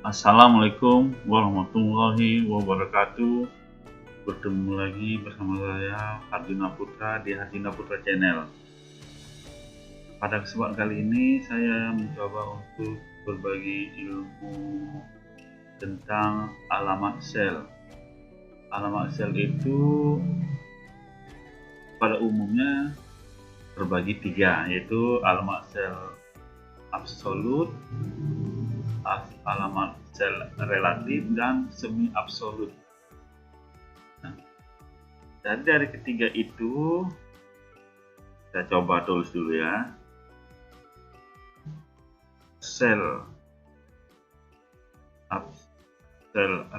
Assalamualaikum warahmatullahi wabarakatuh. Bertemu lagi bersama saya Harjuna Putra di Harjuna Putra Channel. Pada kesempatan kali ini saya mencoba untuk berbagi ilmu tentang alamat sel. Alamat sel itu pada umumnya terbagi tiga, yaitu alamat sel absolut, alamat sel relatif, dan semi absolut. Dan dari ketiga itu kita coba tulis dulu ya. Sel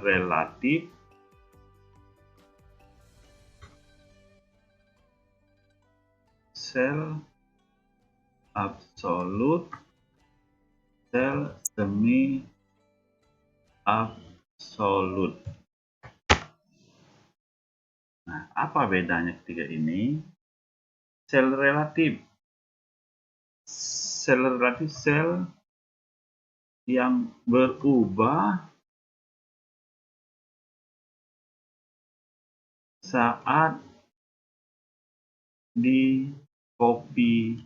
relatif, sel absolut, sel semi absolut. Nah, apa bedanya ketiga ini? Sel relatif sel yang berubah saat dikopikan.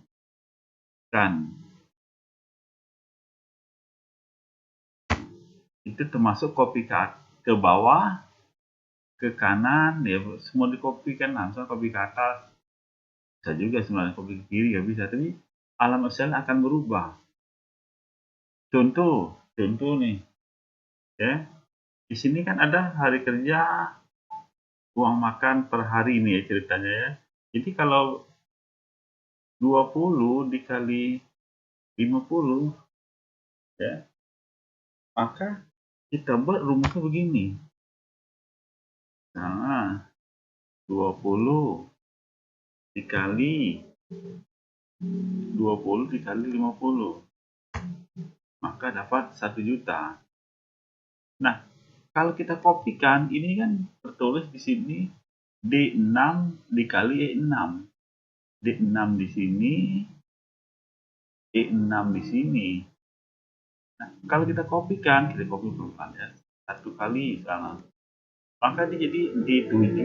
Itu termasuk kopi ke bawah, ke kanan, ya semua dikopikan langsung, kopi ke atas. Bisa juga sebenarnya kopi ke kiri, ya bisa, tapi alamat sel akan berubah. Contoh nih, ya. Di sini kan ada hari kerja, uang makan per hari ini ya ceritanya ya. Jadi kalau 20 dikali 50 ya, maka kita buat rumusnya begini. Nah, 20 dikali 50, maka dapat 1 juta. Nah, kalau kita kopikan, ini kan tertulis di sini D6 dikali E6. D6 di sini, E6 di sini. Nah, kalau kita kopikan, kita copy pelan ya. 1 kali misalnya. Maka dia jadi D7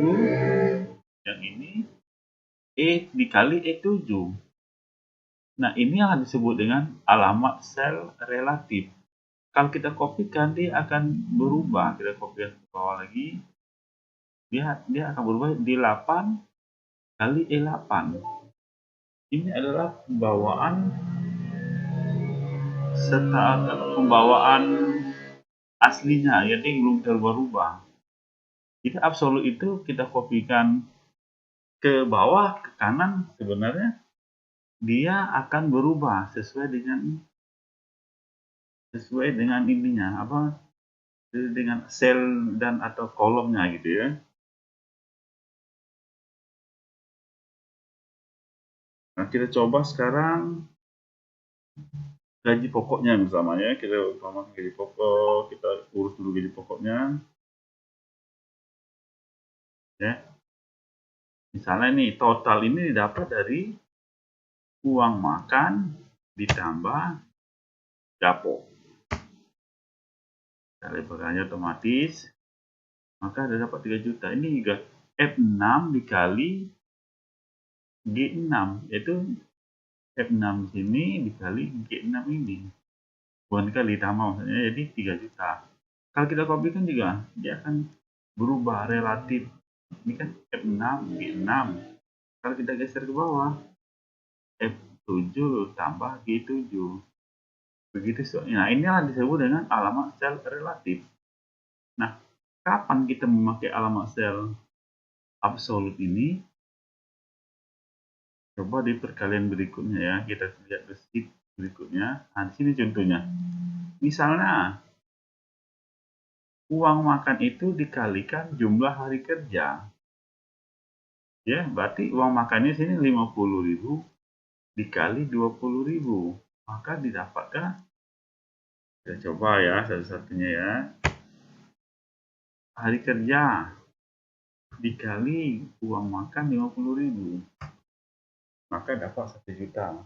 yang ini E dikali E7. Nah, ini yang disebut dengan alamat sel relatif. Kalau kita kopikan, dia akan berubah. Kita kopikan ke bawah lagi. Dia akan berubah di 8 kali E8. Ini adalah pembawaan aslinya, jadi belum terubah. Jadi absolut itu kita kopikan ke bawah, ke kanan, sebenarnya dia akan berubah sesuai dengan ininya, dengan sel dan atau kolomnya gitu ya. Nah, kita coba sekarang gaji pokoknya misalnya ya. Kita umpamakan gaji pokok, kita urus dulu gaji pokoknya. Ya. Misalnya nih, total ini didapat dari uang makan ditambah dapur. Kita lebarkannya otomatis, maka ada dapat 3 juta. Ini juga F6 dikali G6, yaitu F6 sini dikali G6 ini. Bukan kali tambah maksudnya, jadi 3 juta. Kalau kita kopikan juga, dia akan berubah relatif. Ini kan F6, G6. Kalau kita geser ke bawah, F7 tambah G7. Begitu soalnya. Nah, inilah disebut dengan alamat sel relatif. Nah, kapan kita memakai alamat sel absolut ini? Coba di perkalian berikutnya ya, kita lihat di sheet berikutnya. Nah, di sini contohnya. Misalnya, uang makan itu dikalikan jumlah hari kerja. Ya, berarti uang makannya sini 50.000 dikali 20.000. Maka didapatkan, kita coba ya satu-satunya ya. Hari kerja dikali uang makan 50.000. Maka dapat 1 juta.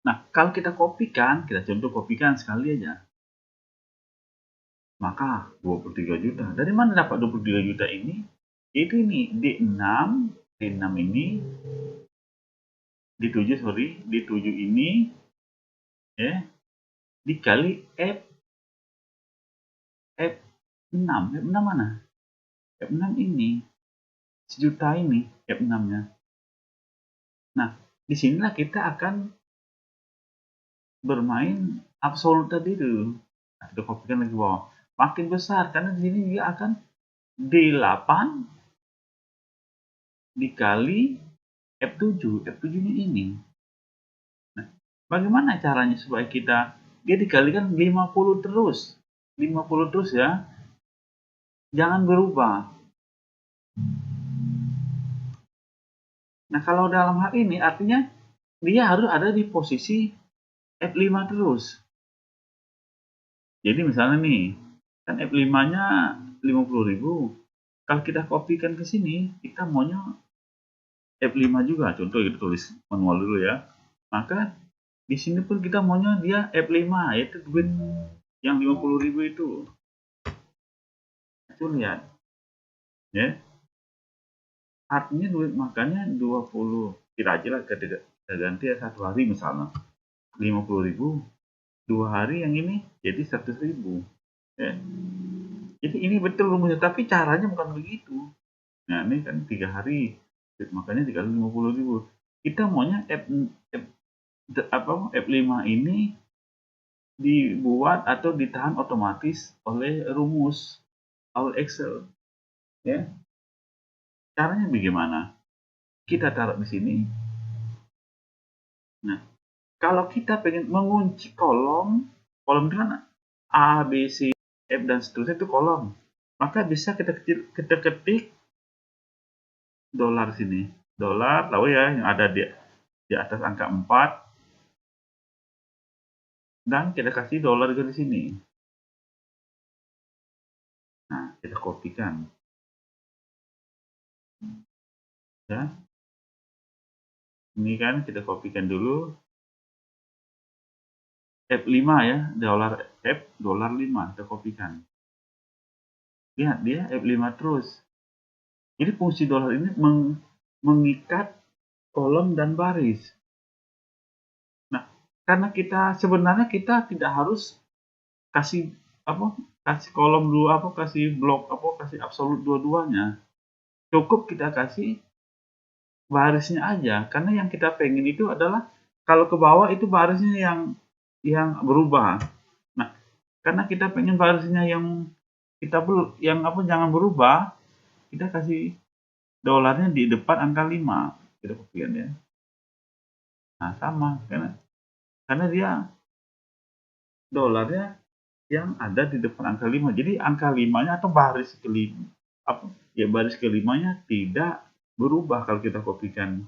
Nah, kalau kita kopikan, kita contoh kopikan sekali aja. maka 23 juta. Dari mana dapat 23 juta ini? Itu nih, D6 ini, D7 ini, ya, dikali F6 mana? F6 ini, sejuta ini, F6-nya. Nah, disinilah kita akan bermain absolut tadi itu. Nah, kita kopikan lagi ke bawah. Makin besar, karena di sini dia akan D8 dikali F7. F7-nya ini. Nah, bagaimana caranya supaya dia dikalikan 50 terus. 50 terus ya. Jangan berubah. Nah, kalau dalam hal ini artinya dia harus ada di posisi F5 terus. Jadi misalnya nih, kan F5-nya 50.000. Kalau kita kopikan ke sini, kita maunya F5 juga. Contoh kita tulis manual dulu ya. Maka di sini pun kita maunya dia F5, yaitu duit yang 50.000 itu. Itu lihat. Ya. Artinya duit makannya 20. Kita aja lah kita ganti ya 1 hari misalnya. 50.000. 2 hari yang ini jadi 100.000. Ya. Jadi ini betul rumusnya, tapi caranya bukan begitu. Nah ini kan 3 hari, makanya dikali 50.000. Kita maunya F5 ini dibuat atau ditahan otomatis oleh rumus Excel. Ya. Caranya bagaimana? Kita taruh di sini. Nah, kalau kita pengen mengunci kolom itu kan A, B, C, F dan seterusnya itu kolom. Maka bisa kita ketik dolar sini. Dolar, tahu ya yang ada di atas angka 4. Dan kita kasih dolar ke di sini. Nah, kita kopikan. Ya. Ini kan kita kopikan dulu. F5 ya, dolar 5 kita kopikan. Lihat dia F5 terus. Jadi fungsi dolar ini mengikat kolom dan baris. Nah, karena sebenarnya kita tidak harus kasih kolom dua kasih blok kasih absolut dua-duanya. Cukup kita kasih barisnya aja, karena yang kita pengen itu adalah kalau ke bawah itu barisnya yang berubah. Nah, karena kita pengen barisnya yang jangan berubah, kita kasih dolarnya di depan angka 5. Kita kopikan ya. Nah, sama karena dia dolarnya yang ada di depan angka 5. Jadi angka 5-nya atau baris kelima baris kelimanya tidak berubah kalau kita kopikan.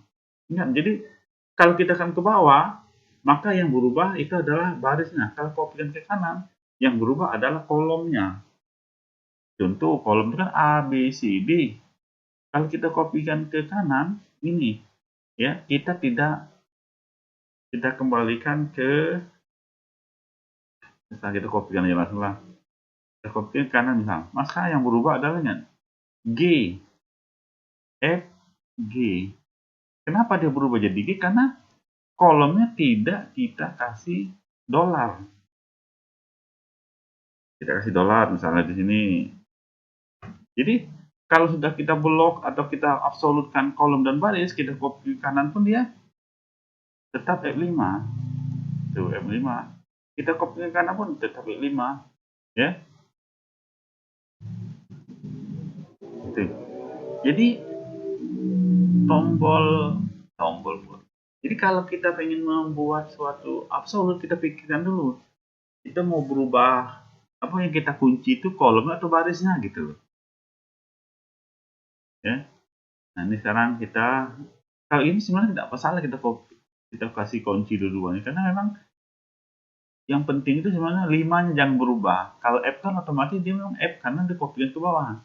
Ingat, jadi kalau kita kan ke bawah, maka yang berubah itu adalah barisnya. Kalau kopikan ke kanan, yang berubah adalah kolomnya. Contoh kolom itu kan A, B, C, D. Kalau kita kopikan ke kanan, ini ya, kita kembalikan ke, misalnya kita kopikan aja langsung lah. Kita kopikan ke kanan misalnya. Maka yang berubah adalah G, F, G. Kenapa dia berubah jadi G? Karena kolomnya tidak kita kasih dolar. Kita kasih dolar misalnya di sini. Jadi kalau sudah kita blok atau kita absolutkan kolom dan baris, kita copy kanan pun dia tetap F5. Tuh F5. Kita copy ke kanan pun tetap F5. Ya. Tuh. Jadi tombol. Jadi kalau kita pengen membuat suatu absolut, kita pikirkan dulu. Kita mau berubah apa yang kita kunci itu kolomnya atau barisnya gitu. Ya. Nah, ini sekarang kalau ini sebenarnya tidak masalah kita kasih kunci dua-duanya, karena memang yang penting itu sebenarnya 5-nya jangan berubah. Kalau F kan otomatis dia memang F karena dikopikan ke bawah.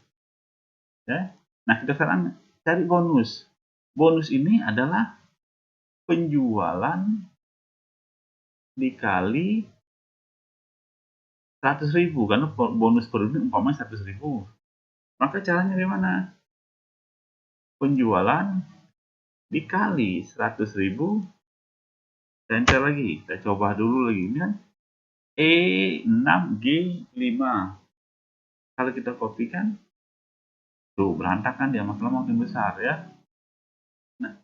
Ya. Nah, kita sekarang cari bonus. Bonus ini adalah penjualan dikali 100.000 karena bonus per unit umpamanya 100.000. Maka caranya gimana? Penjualan dikali 100.000, enter lagi. Kita coba dulu lagi. Ini kan E6G5. Kalau kita kopikan, tuh berantakan dia, masalah makin besar ya. Nah,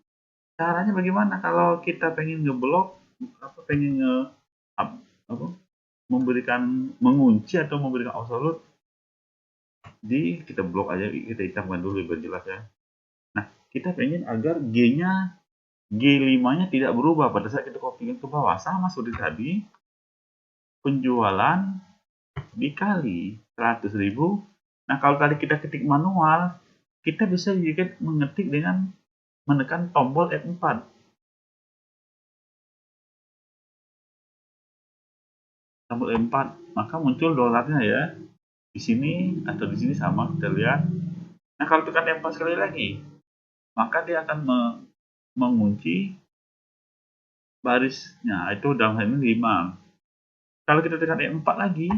caranya bagaimana kalau kita pengen ngeblok, pengen memberikan mengunci atau memberikan absolute, kita blok aja, kita hitamkan dulu biar jelas ya. Nah, kita pengen agar G-nya G5-nya tidak berubah pada saat kita kopikan ke bawah, sama seperti tadi. Penjualan dikali 100.000. Nah, kalau tadi kita ketik manual, kita bisa juga mengetik dengan menekan tombol F4. Tombol F4, maka muncul dolarnya ya. Di sini atau di sini sama, kita lihat. Nah, kalau tekan F4 sekali lagi, maka dia akan mengunci barisnya. Itu dalam hal ini 5. Kalau kita tekan F4 lagi,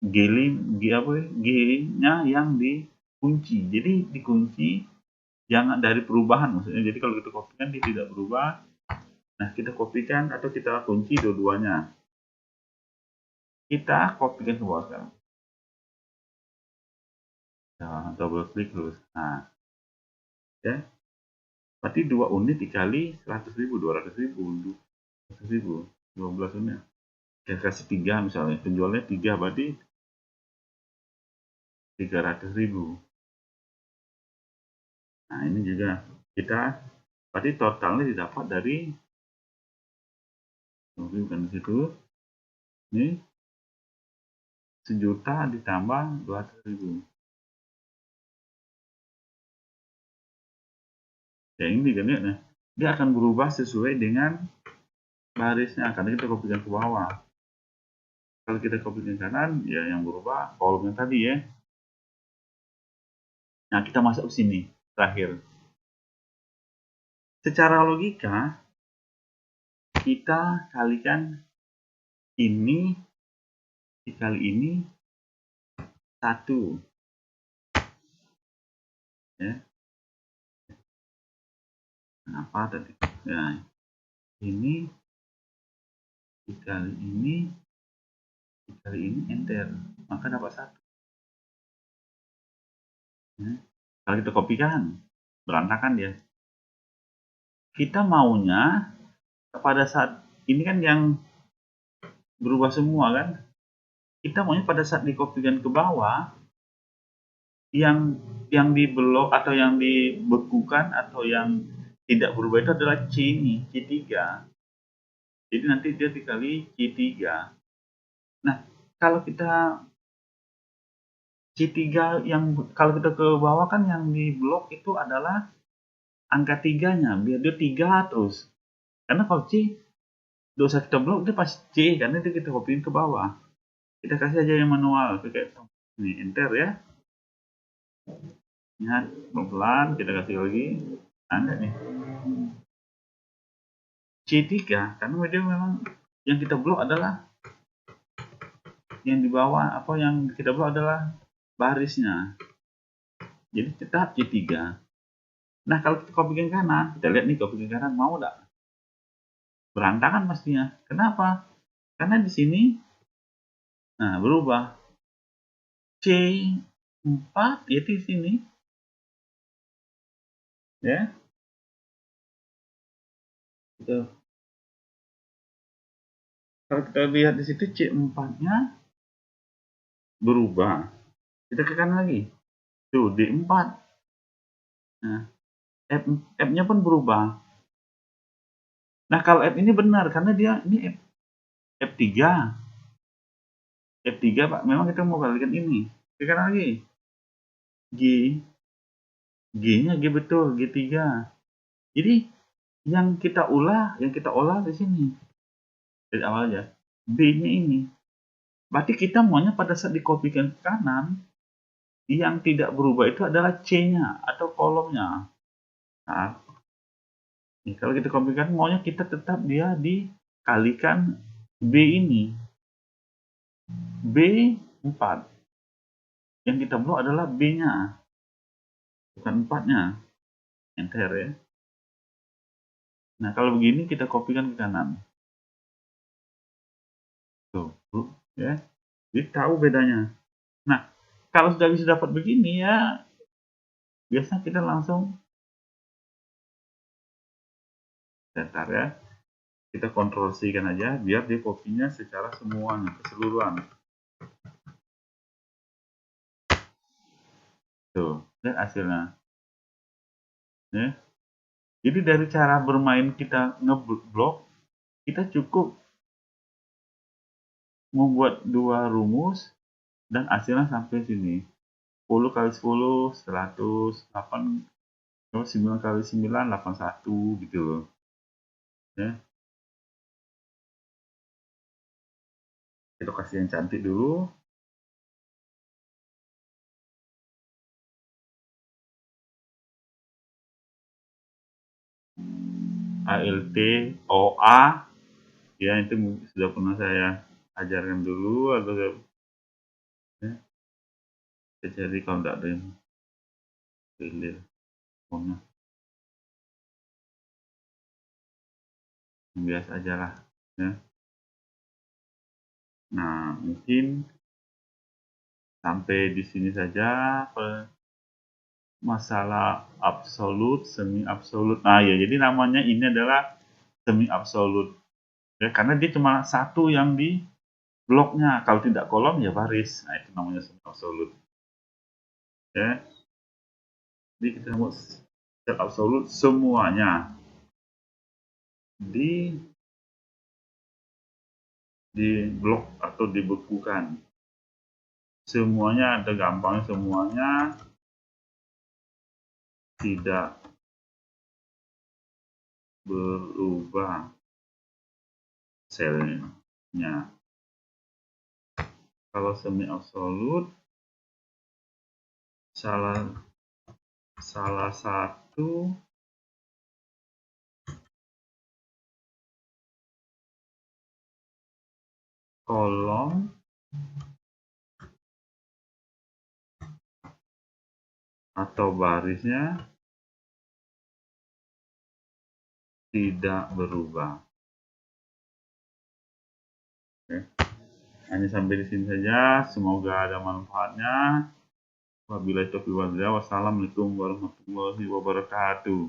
G-nya yang dikunci. Jadi dikunci jangan dari perubahan maksudnya. Jadi kalau kita kopikan dia tidak berubah. Nah, kita kopikan atau kita kunci dua-duanya. Kita kopikan ke bawah sekarang. Nah, double klik terus. Nah, ya. Berarti 2 unit dikali 100.000, 200.000, 100.000, 12 unit. Kita kasih 3 misalnya, penjualnya 3 berarti 300.000. Nah, ini juga kita berarti totalnya didapat dari bukan di situ. Ini 1.000.000 ditambah 200.000. Ya ini kan ya, nah, dia akan berubah sesuai dengan barisnya karena kita kopikan ke bawah. Kalau kita kopikan ke kanan, ya yang berubah kolom yang tadi ya. Nah, kita masuk ke sini terakhir. Secara logika, kita kalikan ini dikali ini 1. Ya. Kenapa tadi? Nah, ini dikali ini enter, maka dapat 1. Ya. Kalau kita kopikan, berantakan dia. Kita maunya pada saat ini kan yang berubah semua kan, kita maunya pada saat dikopikan ke bawah yang diblok atau yang dibekukan atau yang tidak berubah itu adalah C ini, C3. Jadi nanti dia dikali C3. Nah, kalau kita C3 yang kalau kita ke bawah kan yang diblok itu adalah angka 3-nya, biar dia 3 terus. Karena kalau C dosa kita blok dia pas C karena itu kita copyin ke bawah. Kita kasih aja yang manual kayak ini, enter ya. Lihat pelan-pelan kita kasih lagi. Ada nih C3 karena dia memang yang kita blok adalah yang di bawah, apa yang kita blok adalah barisnya. Jadi tetap C3. Nah, kalau kita kopikan kanan, kita lihat nih kopikan kanan mau enggak? Berantakan pastinya. Kenapa? Karena di sini nah berubah. C4 ya di sini. Ya. Gitu. Kalau kita lihat di situ C4-nya berubah. Kita ke kanan lagi. Tuh D4. Nah, F-nya pun berubah. Nah, kalau F ini benar karena dia ini F3. F3 Pak, memang kita mau kalikan ini. Ke kanan lagi. G-nya G betul, G3. Jadi yang kita olah di sini. Dari awal aja. B-nya ini. Berarti kita maunya pada saat dikopikan ke kanan, yang tidak berubah itu adalah C-nya atau kolomnya. Nah, nih, kalau kita kopikan maunya kita tetap dia dikalikan B ini. B4. Yang kita blok adalah B-nya, bukan 4-nya. Enter ya. Nah, kalau begini kita kopikan ke kanan. Tuh, ya. Jadi tahu bedanya. Nah, kalau sudah bisa dapat begini ya, biasanya kita langsung sebentar ya. Kita Ctrl C kan aja biar dia kopinya secara semuanya, keseluruhan. Tuh, lihat hasilnya. Ya. Jadi dari cara bermain kita ngeblok, kita cukup membuat dua rumus dan hasilnya sampai sini. 10 kali 10, 100, 8, 9 kali 9, 81 gitu loh. Ya. Kita kasih yang cantik dulu. ALT OA ya, itu sudah pernah saya ajarkan dulu atau ya, jadi kalau tidak ada yang pilih pokoknya biasa aja lah ya. Nah, mungkin sampai di sini saja masalah absolut, semi absolut. Nah ya, jadi namanya ini adalah semi absolut ya, karena dia cuma satu yang di bloknya, kalau tidak kolom ya baris. Nah, itu namanya semi absolut ya. Jadi kita mau set absolut semuanya di blok atau dibekukan. Semuanya ada gampang, semuanya tidak berubah selnya. Kalau semi absolut salah satu kolom atau barisnya tidak berubah. Oke. Hanya sampai di sini saja. Semoga ada manfaatnya. Wabillahi taufiq wal hidayah. Wassalamualaikum warahmatullahi wabarakatuh.